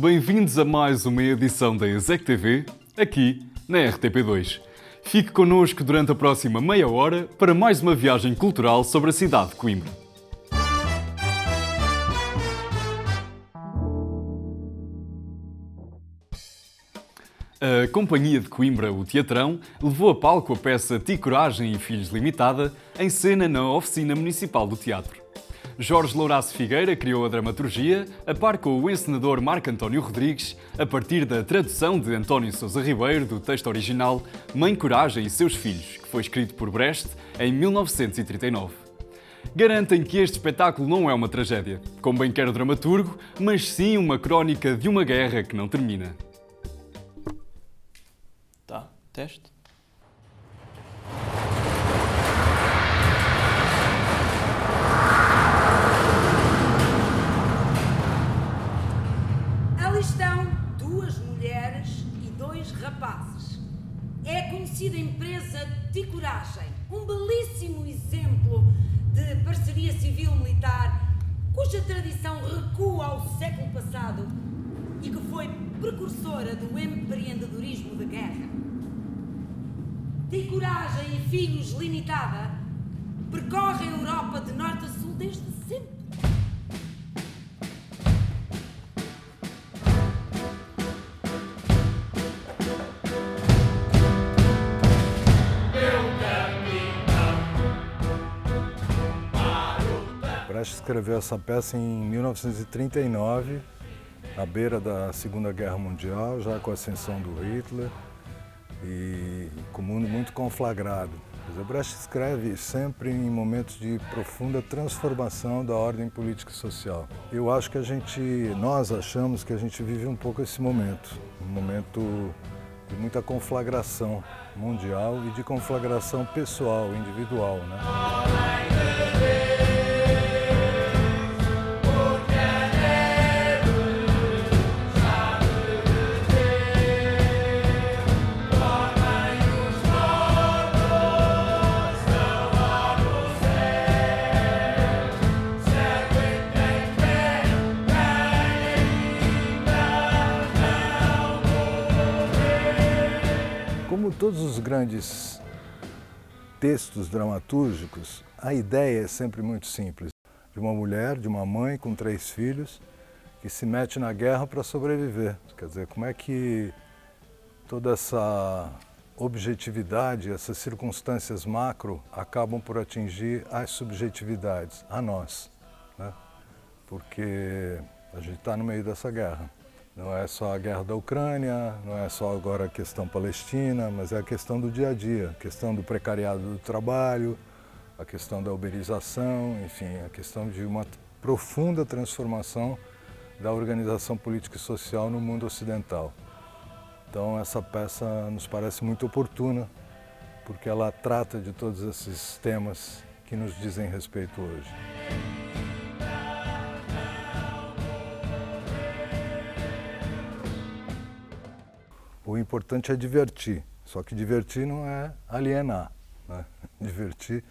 Bem-vindos a mais uma edição da ESEC TV, aqui na RTP2. Fique connosco durante a próxima meia hora para mais uma viagem cultural sobre a cidade de Coimbra. A Companhia de Coimbra, o Teatrão, levou a palco a peça Ti Coragem e Filhos Limitada, em cena na Oficina Municipal do Teatro. Jorge Louraço Figueira criou a dramaturgia, a par com o encenador Marco António Rodrigues, a partir da tradução de António Sousa Ribeiro do texto original Mãe Coragem e Seus Filhos, que foi escrito por Brecht em 1939. Garantem que este espetáculo não é uma tragédia, como bem quer o dramaturgo, mas sim uma crónica de uma guerra que não termina. Tá, teste. Ali estão duas mulheres e dois rapazes. É a conhecida empresa Ti Coragem, um belíssimo exemplo de parceria civil-militar cuja tradição recua ao século passado e que foi precursora do empreendedorismo de guerra. Ti Coragem e Filhos Limitada percorrem a Europa de norte a sul desde sempre. Brecht escreveu essa peça em 1939, à beira da Segunda Guerra Mundial, já com a ascensão do Hitler e com o mundo muito conflagrado. Brecht escreve sempre em momentos de profunda transformação da ordem política e social. Eu acho que nós achamos que a gente vive um pouco esse momento, um momento de muita conflagração mundial e de conflagração pessoal, individual, né? Como todos os grandes textos dramatúrgicos, a ideia é sempre muito simples. De uma mulher, de uma mãe com 3 filhos, que se mete na guerra para sobreviver. Quer dizer, como é que toda essa objetividade, essas circunstâncias macro acabam por atingir as subjetividades, a nós, né? Porque a gente está no meio dessa guerra. Não é só a guerra da Ucrânia, não é só agora a questão palestina, mas é a questão do dia a dia, a questão do precariado do trabalho, a questão da uberização, enfim, a questão de uma profunda transformação da organização política e social no mundo ocidental. Então essa peça nos parece muito oportuna, porque ela trata de todos esses temas que nos dizem respeito hoje. O importante é divertir, só que divertir não é alienar, né? Divertir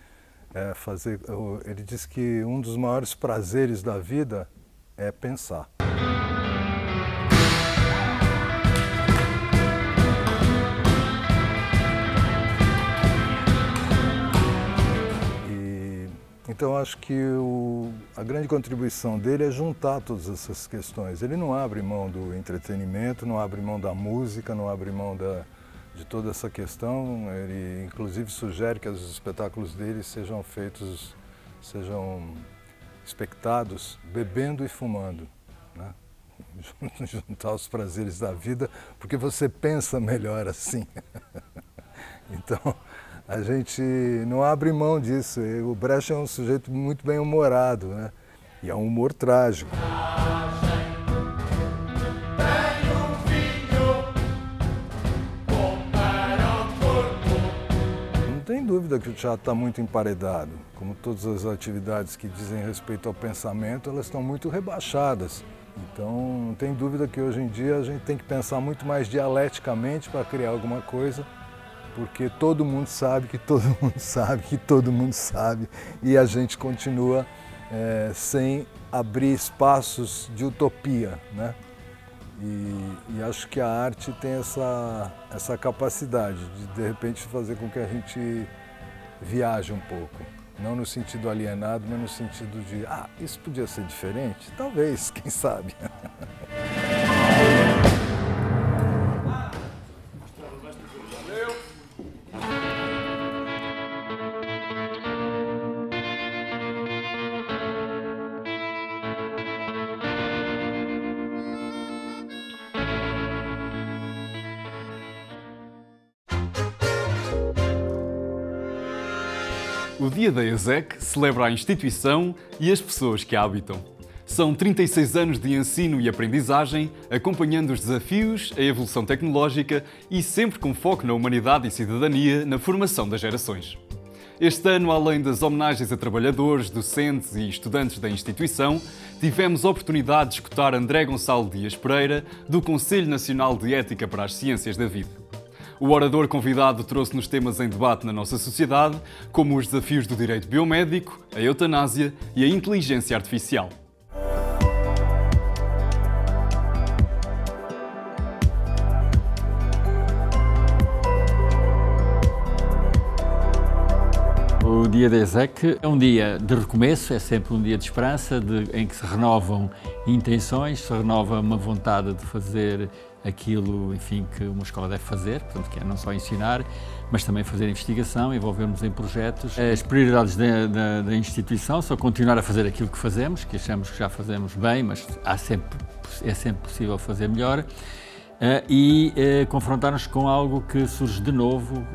é fazer... Ele diz que um dos maiores prazeres da vida é pensar. Então acho que a grande contribuição dele é juntar todas essas questões. Ele não abre mão do entretenimento, não abre mão da música, não abre mão de toda essa questão. Ele inclusive sugere que os espetáculos dele sejam espectados bebendo e fumando, né? Juntar os prazeres da vida, porque você pensa melhor assim. Então, a gente não abre mão disso. O Brecht é um sujeito muito bem-humorado, né? E é um humor trágico. Não tem dúvida que o teatro está muito emparedado. Como todas as atividades que dizem respeito ao pensamento, elas estão muito rebaixadas. Então, não tem dúvida que hoje em dia a gente tem que pensar muito mais dialeticamente para criar alguma coisa, porque todo mundo sabe que todo mundo sabe que todo mundo sabe, e a gente continua sem abrir espaços de utopia, né? E acho que a arte tem essa capacidade de repente, fazer com que a gente viaje um pouco. Não no sentido alienado, mas no sentido de, isso podia ser diferente? Talvez, quem sabe. O Dia da ESEC celebra a instituição e as pessoas que a habitam. São 36 anos de ensino e aprendizagem, acompanhando os desafios, a evolução tecnológica e sempre com foco na humanidade e cidadania na formação das gerações. Este ano, além das homenagens a trabalhadores, docentes e estudantes da instituição, tivemos a oportunidade de escutar André Gonçalo Dias Pereira, do Conselho Nacional de Ética para as Ciências da Vida. O orador convidado trouxe-nos temas em debate na nossa sociedade, como os desafios do direito biomédico, a eutanásia e a inteligência artificial. O dia da ESEC é um dia de recomeço, é sempre um dia de esperança, em que se renovam intenções, se renova uma vontade de fazer aquilo, enfim, que uma escola deve fazer, portanto, que é não só ensinar, mas também fazer investigação, envolvermos em projetos. As prioridades da instituição são continuar a fazer aquilo que fazemos, que achamos que já fazemos bem, mas é sempre possível fazer melhor. E confrontar-nos com algo que surge de novo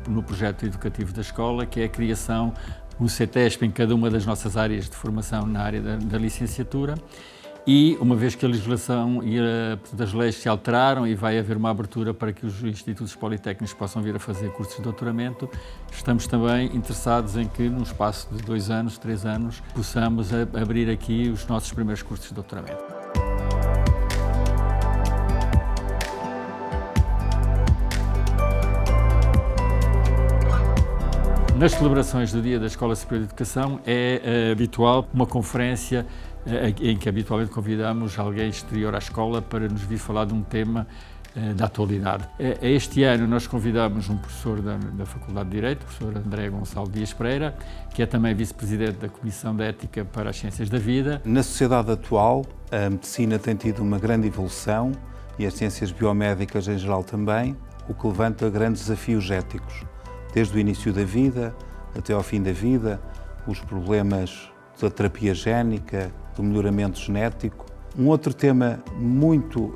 no projeto educativo da escola, que é a criação de um CETESP em cada uma das nossas áreas de formação na área da licenciatura. E, uma vez que a legislação e as leis se alteraram e vai haver uma abertura para que os institutos politécnicos possam vir a fazer cursos de doutoramento, estamos também interessados em que, num espaço de 2 anos, 3 anos, possamos abrir aqui os nossos primeiros cursos de doutoramento. Nas celebrações do Dia da Escola Superior de Educação é habitual uma conferência em que habitualmente convidamos alguém exterior à escola para nos vir falar de um tema da atualidade. Este ano nós convidamos um professor da Faculdade de Direito, o professor André Gonçalo Dias Pereira, que é também vice-presidente da Comissão de Ética para as Ciências da Vida. Na sociedade atual, a medicina tem tido uma grande evolução e as ciências biomédicas em geral também, o que levanta grandes desafios éticos. Desde o início da vida até ao fim da vida, os problemas da terapia génica, do melhoramento genético. Um outro tema muito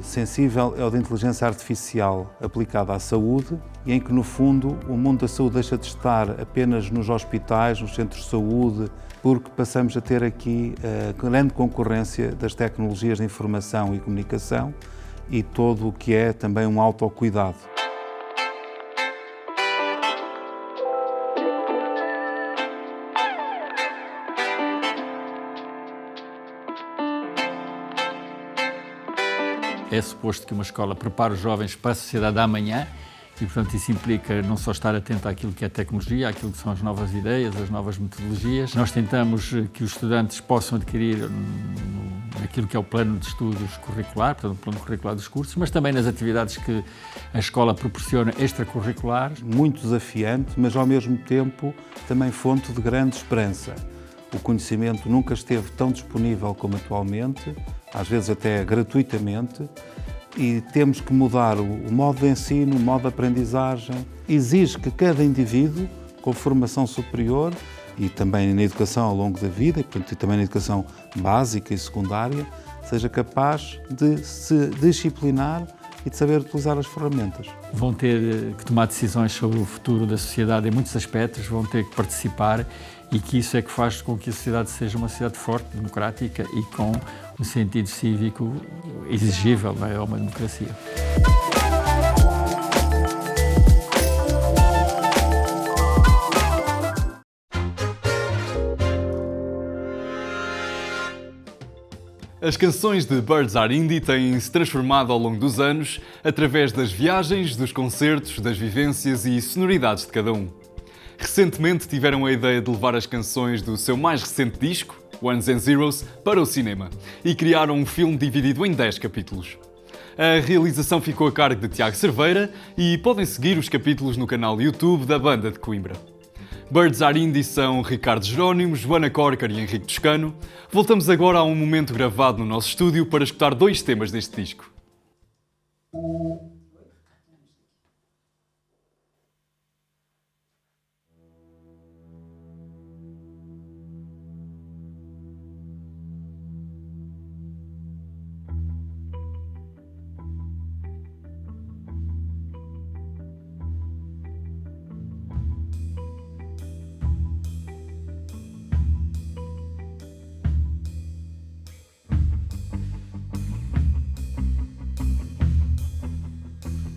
sensível é o da inteligência artificial aplicada à saúde e em que, no fundo, o mundo da saúde deixa de estar apenas nos hospitais, nos centros de saúde, porque passamos a ter aqui a grande concorrência das tecnologias de informação e comunicação e todo o que é também um autocuidado. É suposto que uma escola prepare os jovens para a sociedade da amanhã e, portanto, isso implica não só estar atento àquilo que é tecnologia, àquilo que são as novas ideias, as novas metodologias. Nós tentamos que os estudantes possam adquirir aquilo que é o plano de estudos curricular, portanto, o plano curricular dos cursos, mas também nas atividades que a escola proporciona extracurriculares. Muito desafiante, mas ao mesmo tempo também fonte de grande esperança. O conhecimento nunca esteve tão disponível como atualmente, às vezes até gratuitamente, e temos que mudar o modo de ensino, o modo de aprendizagem. Exige que cada indivíduo, com formação superior e também na educação ao longo da vida, e, portanto, também na educação básica e secundária, seja capaz de se disciplinar e de saber utilizar as ferramentas. Vão ter que tomar decisões sobre o futuro da sociedade em muitos aspectos, vão ter que participar e que isso é que faz com que a sociedade seja uma sociedade forte, democrática e com um sentido cívico exigível, não é? Uma democracia. As canções de Birds Are Indie têm-se transformado ao longo dos anos através das viagens, dos concertos, das vivências e sonoridades de cada um. Recentemente tiveram a ideia de levar as canções do seu mais recente disco, Ones and Zeros, para o cinema e criaram um filme dividido em 10 capítulos. A realização ficou a cargo de Tiago Cerveira e podem seguir os capítulos no canal YouTube da Banda de Coimbra. Birds Are Indie são Ricardo Jerónimo, Joana Corker e Henrique Toscano. Voltamos agora a um momento gravado no nosso estúdio para escutar 2 temas deste disco.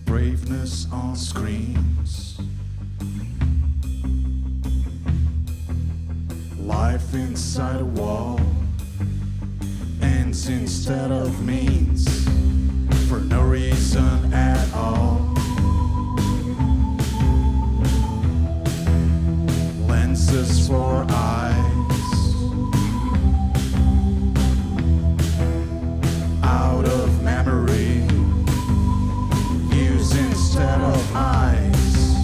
Braveness on screens, life inside a wall, ends instead of means, for no reason at all. Lenses for eyes, out of memory, instead of eyes,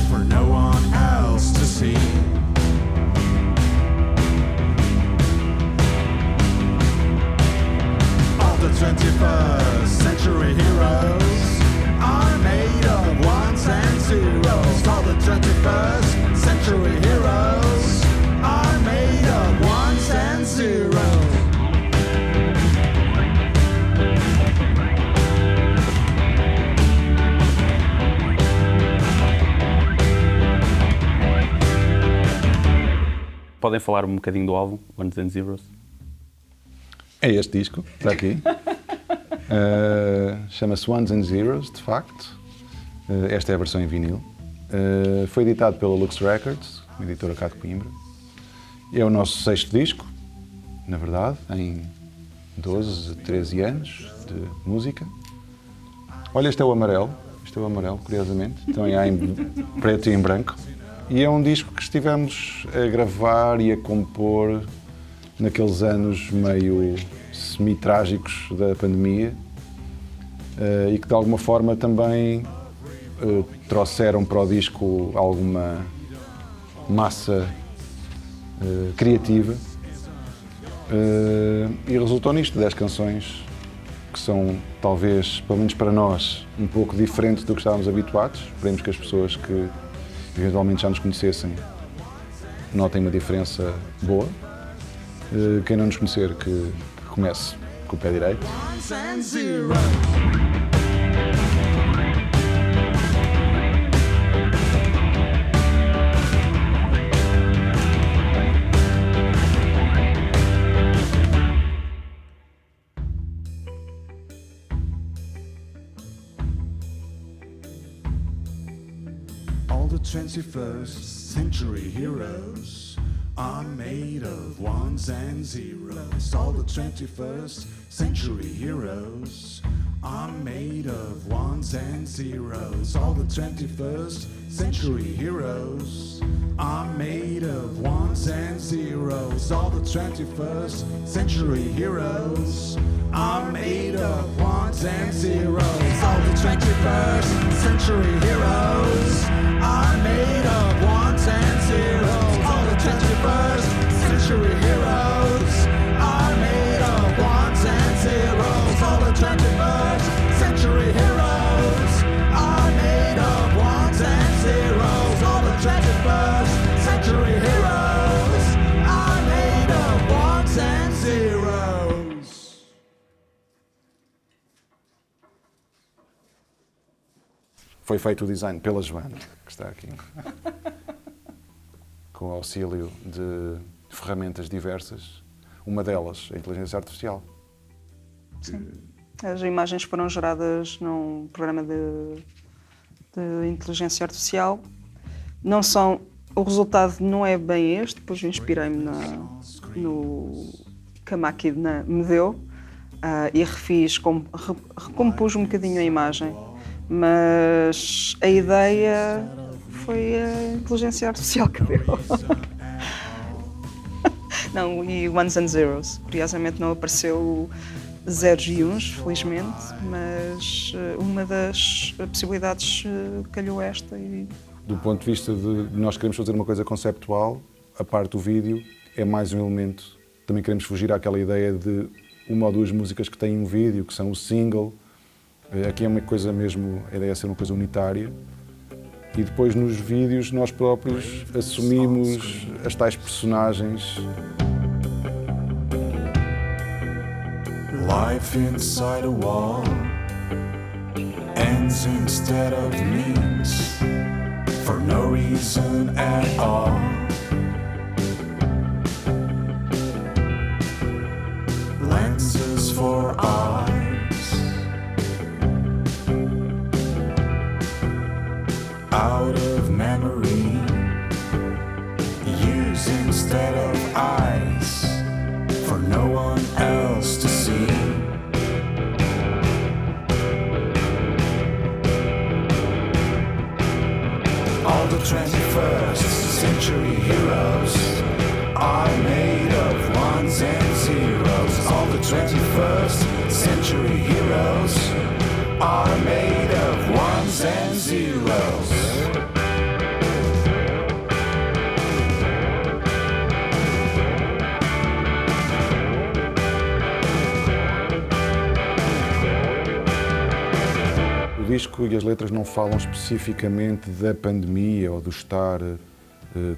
for no one else to see. All the 21st century heroes are made of ones and zeros. All the 21st century heroes are made of ones and zeros. Podem falar um bocadinho do álbum, Ones and Zeros? É este disco, está aqui. Chama-se Ones and Zeros, de facto. Esta é a versão em vinil. Foi editado pela Lux Records, uma editora cá de Coimbra. É o nosso 6º disco, na verdade, em 12, 13 anos de música. Olha, este é o amarelo, curiosamente. Também há em preto e em branco. E é um disco que estivemos a gravar e a compor naqueles anos meio semi-trágicos da pandemia e que de alguma forma também trouxeram para o disco alguma massa criativa e resultou nisto, 10 canções que são talvez, pelo menos para nós, um pouco diferentes do que estávamos habituados. Esperemos que as pessoas que eventualmente já nos conhecessem notem uma diferença boa. Quem não nos conhecer, que comece com o pé direito. All the 21st century heroes are made of ones and zeros. All the 21st century heroes are made of ones and zeros. All the 21st century heroes are made of ones and zeros. All the 21st century heroes are made of ones and zeros. All the 21st century heroes are made of ones and zeros. All the 21st century heroes are made of ones and zeros. All the 21st century heroes are made of ones and zeros. All the 21st century heroes are made of ones and zeros. Foi feito o design pela Joana, que está aqui, com o auxílio de ferramentas diversas, uma delas a inteligência artificial. Sim. As imagens foram geradas num programa de inteligência artificial. Não são, o resultado não é bem este, depois inspirei-me no que a máquina me deu e refiz, recompus um bocadinho a imagem, mas a ideia foi a inteligência artificial que deu. Não, e ones and zeros. Curiosamente não apareceu zeros e uns, felizmente, mas uma das possibilidades calhou esta. E... Do ponto de vista de nós queremos fazer uma coisa conceptual, a parte do vídeo é mais um elemento. Também queremos fugir àquela ideia de uma ou duas músicas que têm um vídeo, que são o single. Aqui é uma coisa mesmo, a ideia é ser uma coisa unitária. E depois nos vídeos nós próprios assumimos as tais personagens. Life inside a wall ends instead of means for no reason at all. Lenses for eyes, out of memory, use instead of eyes for no one else to see. All the 21st century heroes are made of ones and zeros. All the 21st century heroes are made of ones and zeros. O disco e as letras não falam especificamente da pandemia ou do estar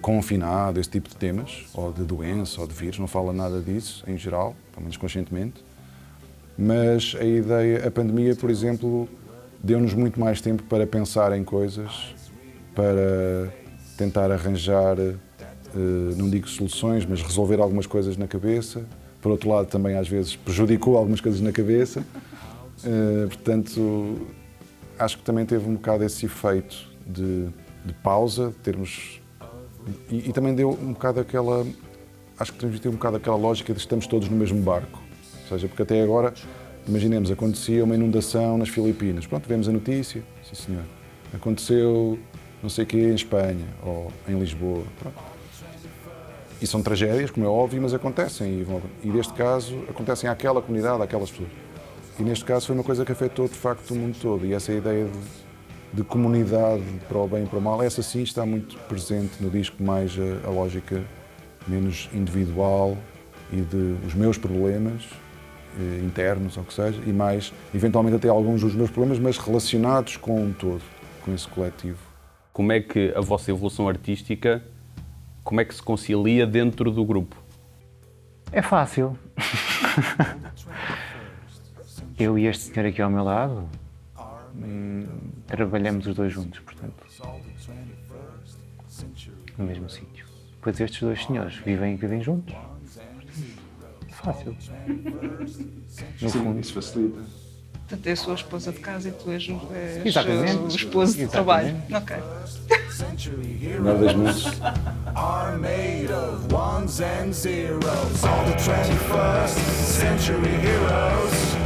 confinado, esse tipo de temas, ou de doença ou de vírus, não fala nada disso, em geral, pelo menos conscientemente. Mas a ideia, a pandemia, por exemplo, deu-nos muito mais tempo para pensar em coisas, para tentar arranjar, não digo soluções, mas resolver algumas coisas na cabeça. Por outro lado, também às vezes prejudicou algumas coisas na cabeça. Portanto, acho que também teve um bocado esse efeito de pausa, de termos... E também deu um bocado aquela... Acho que transmitiu um bocado aquela lógica de estamos todos no mesmo barco. Ou seja, porque até agora, imaginemos, acontecia uma inundação nas Filipinas. Pronto, vemos a notícia, sim senhor. Aconteceu não sei o quê em Espanha ou em Lisboa. Pronto. E são tragédias, como é óbvio, mas acontecem. E neste caso, acontecem àquela comunidade, àquelas pessoas. E neste caso foi uma coisa que afetou de facto o mundo todo. E essa ideia de comunidade para o bem e para o mal, essa sim está muito presente no disco, mais a lógica menos individual e de os meus problemas internos, ou o que seja, e mais, eventualmente até alguns dos meus problemas, mas relacionados com um todo, com esse coletivo. Como é que a vossa evolução artística, como é que se concilia dentro do grupo? É fácil. Eu e este senhor aqui ao meu lado trabalhamos os dois juntos, portanto, no mesmo sítio. Depois estes dois senhores vivem juntos. Fácil. No fundo. Isso facilita. Portanto, é a sua esposa de casa e tu és o Exatamente. esposo de trabalho. Ok. Melhor das mundos. Are made of ones and zeros. All the 21st century heroes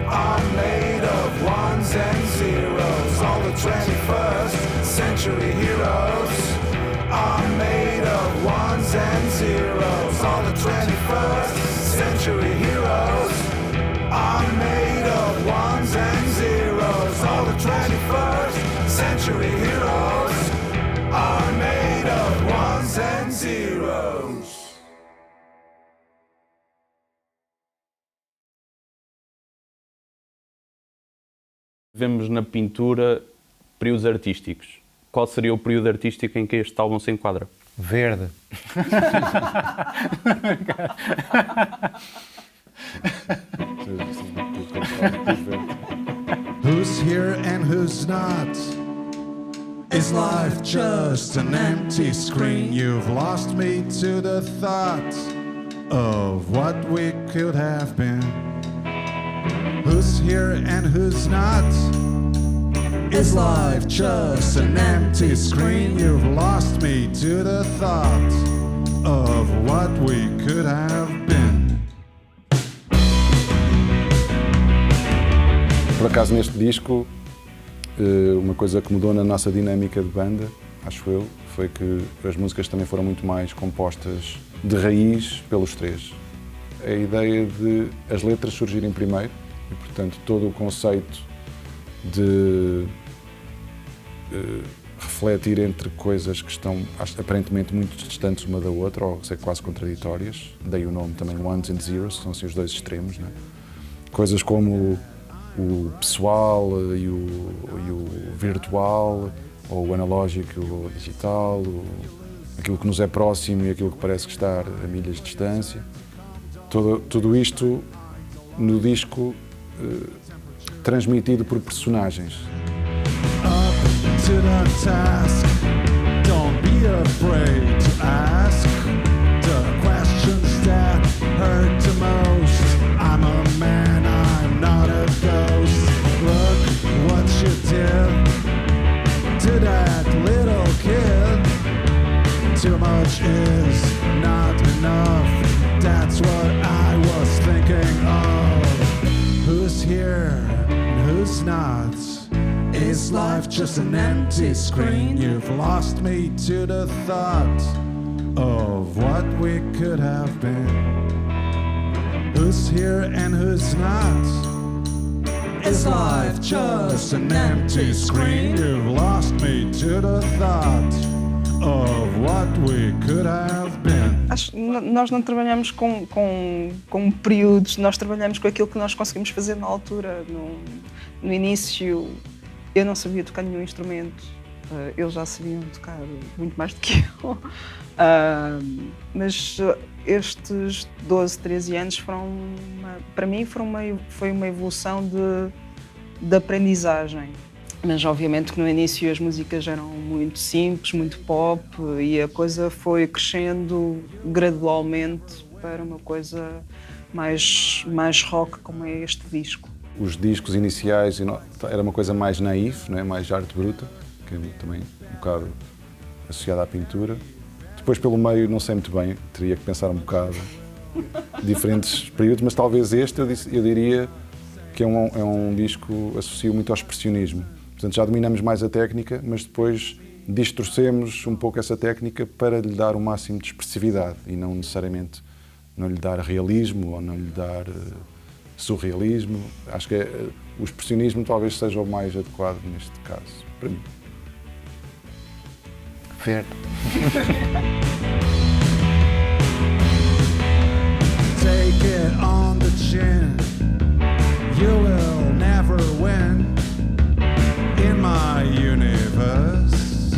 are made of ones and zeros. All the 21st century heroes are made of ones and zeros. All the 21st century heroes are made of ones and zeros. All the 21st century heroes are made of ones and zeros. Vemos na pintura períodos artísticos. Qual seria o período artístico em que este álbum se enquadra? Verde. Who's here and who's not? Is life just an empty screen? You've lost me to the thought of what we could have been. Who's here and who's not? Is life just an empty screen? You've lost me to the thought of what we could have been. Por acaso, neste disco, uma coisa que mudou na nossa dinâmica de banda acho eu, foi que as músicas também foram muito mais compostas de raiz pelos três. A ideia de as letras surgirem primeiro e, portanto, todo o conceito de refletir entre coisas que estão aparentemente muito distantes uma da outra, ou ser quase contraditórias, daí o nome também Ones and Zeros, são assim os dois extremos, não é? Coisas como o pessoal e o virtual, ou o analógico ou o digital, aquilo que nos é próximo e aquilo que parece que está a milhas de distância. Tudo isto no disco transmitido por personagens. Up to the task, don't be afraid to ask the questions that hurt the most. I'm a man, I'm not a ghost. Look what you did to that little kid. Too much is not enough, that's what I was thinking of. Who's here and who's not? Is life just an empty screen? You've lost me to the thought of what we could have been. Who's here and who's not? Is life just an empty screen? You've lost me to the thought of what we could have been. Acho que nós não trabalhamos com períodos, nós trabalhamos com aquilo que nós conseguimos fazer na altura. No início, eu não sabia tocar nenhum instrumento, eles já sabiam tocar muito mais do que eu. Mas estes 12, 13 anos para mim foi uma evolução de aprendizagem. Mas obviamente que no início as músicas eram muito simples, muito pop, e a coisa foi crescendo gradualmente para uma coisa mais rock, como é este disco. Os discos iniciais era uma coisa mais naif, não é? Mais arte bruta, que é também um bocado associada à pintura. Depois pelo meio não sei muito bem, teria que pensar um bocado, diferentes períodos, mas talvez este eu diria que é um disco associo muito ao expressionismo. Portanto, já dominamos mais a técnica, mas depois distorcemos um pouco essa técnica para lhe dar o máximo de expressividade e não necessariamente não lhe dar realismo ou não lhe dar surrealismo. Acho que o expressionismo talvez seja o mais adequado neste caso, para mim. Ver. Take it on the chin, you will never win. In my universe,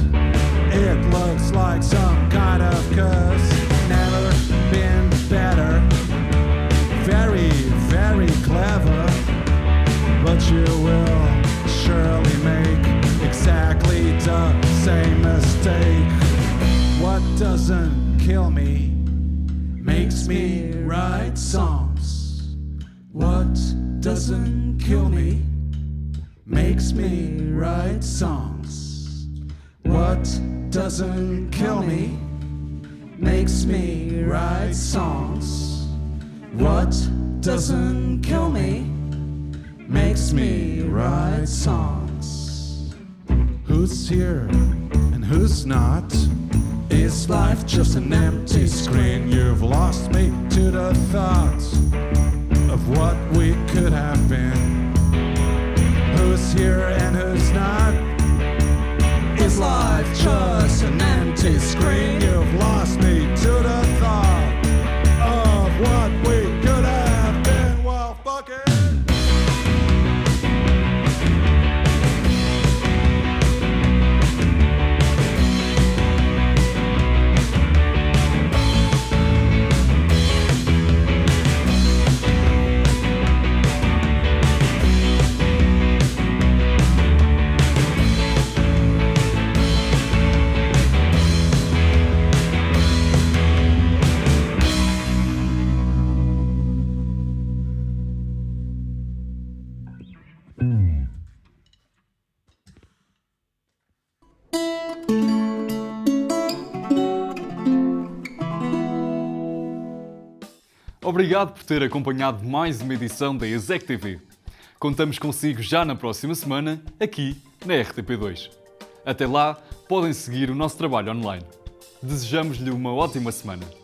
it looks like some kind of curse. Never been better, very, very clever, but you will surely make exactly the same mistake. What doesn't kill me makes me write songs. What doesn't kill me makes me write songs. What doesn't kill me makes me write songs. What doesn't kill me makes me write songs. Who's here and who's not? Is life just an empty screen? You've lost me to the thought of what we could have been. Who's here and who's not? Is life just an empty screen? You've lost me to the thought of what we could have been. Well, fuck it. Obrigado por ter acompanhado mais uma edição da ESEC TV. Contamos consigo já na próxima semana, aqui na RTP2. Até lá, podem seguir o nosso trabalho online. Desejamos-lhe uma ótima semana.